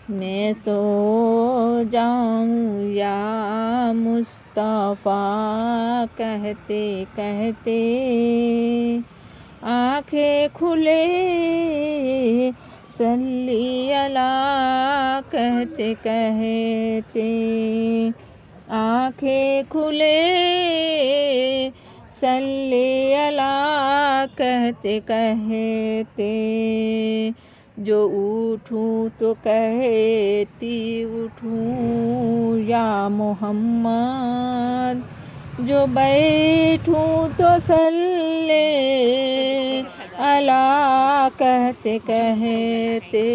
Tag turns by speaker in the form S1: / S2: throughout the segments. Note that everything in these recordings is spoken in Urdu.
S1: میں سو جاؤں یا مصطفیٰ کہتے کہتے، آنکھیں کھلے صلی اللہ کہتے کہتے، آنکھیں کھلے صلی اللہ کہتے کہتے، جو اٹھوں تو کہتی اٹھوں یا محمد، جو بیٹھوں تو صلی اللہ کہتے کہتے،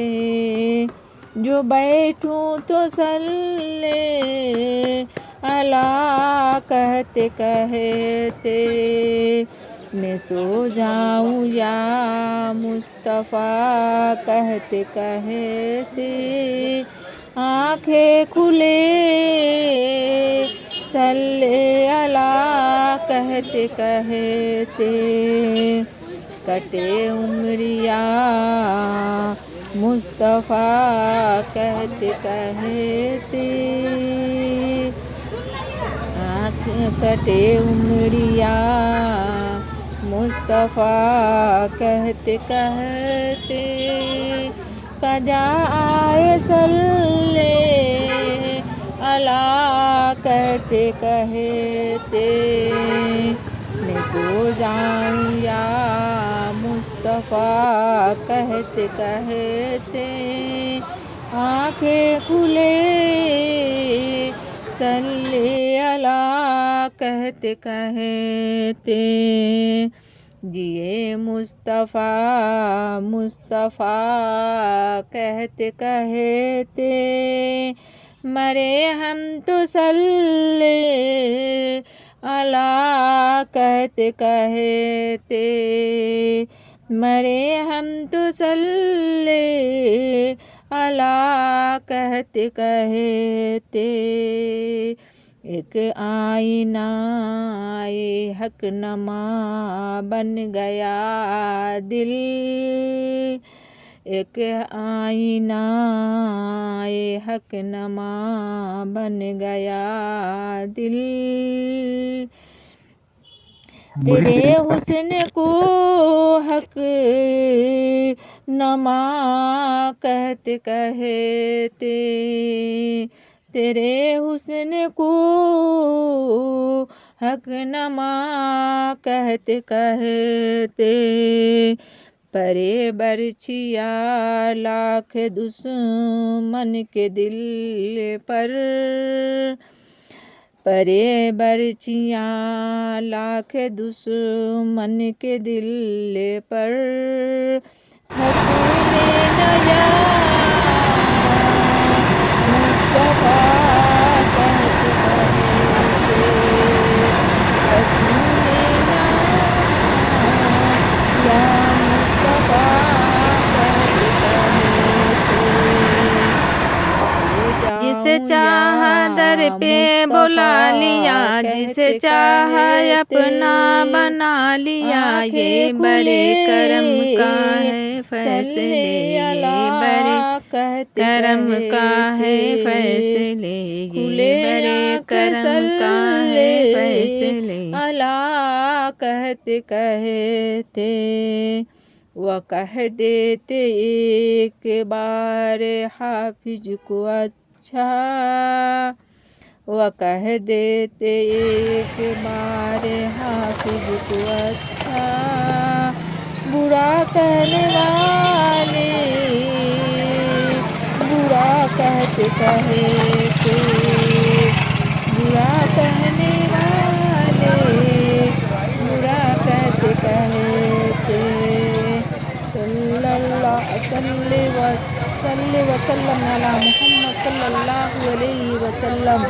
S1: جو بیٹھوں تو صلی اللہ کہتے کہتے، میں سو جاؤں یا مصطفیٰ کہتے کہتے، آنکھیں کھلے صلی اللہ کہتے کہتے، کٹے عمریاں مصطفیٰ کہتے کہتے، کٹے عمریاں مصطفیٰ کہتے کہتے، قضا آئے صلی اللہ کہتے کہتے، میں سو جاؤں یا مصطفیٰ کہتے کہتے، آنکھیں کھلے صلی اللہ کہتے کہتے، جیے مصطفیٰ مصطفیٰ کہتے کہتے، مرے ہم تو صلی اللہ کہتے کہتے، مرے ہم تو صلی اللہ کہتے کہتے، ایک آئینہ حق نما بن گیا دل، ایک آئینہ حق نما بن گیا دل، تیرے حسن کو حق نما کہتے کہتے، تیرے حسن کو حق نما کہتے کہتے، پرے برچھیا لاکھ دشمن کے دل پر، پرے برچھیاں لاکھ دشمن کے دل پر، تھکوں نہ یا مصطفیٰ کہتے کہتے، تھکوں نہ یا مصطفیٰ کہتے کہتے، جسے چاہا در پہ بلا لیا، جسے چاہا اپنا بنا لیا، یہ بڑے کرم کا ہے فیصلے، یہ بڑے کرم کا ہے فیصلے، یہ بڑے کرم کا ہے فیصلے، اللہ کہتے کہتے، وہ کہہ دیتے ایک بار حافظ کو اچھا، وہ کہہ دیتے ایک بار حافظ کو اچھا، برا کہنے والے برا کہتے کہتے، برا کہنے والے برا کہتے کہتے، صلی اللہ وسلم علی محمد صلی اللہ علیہ وسلم۔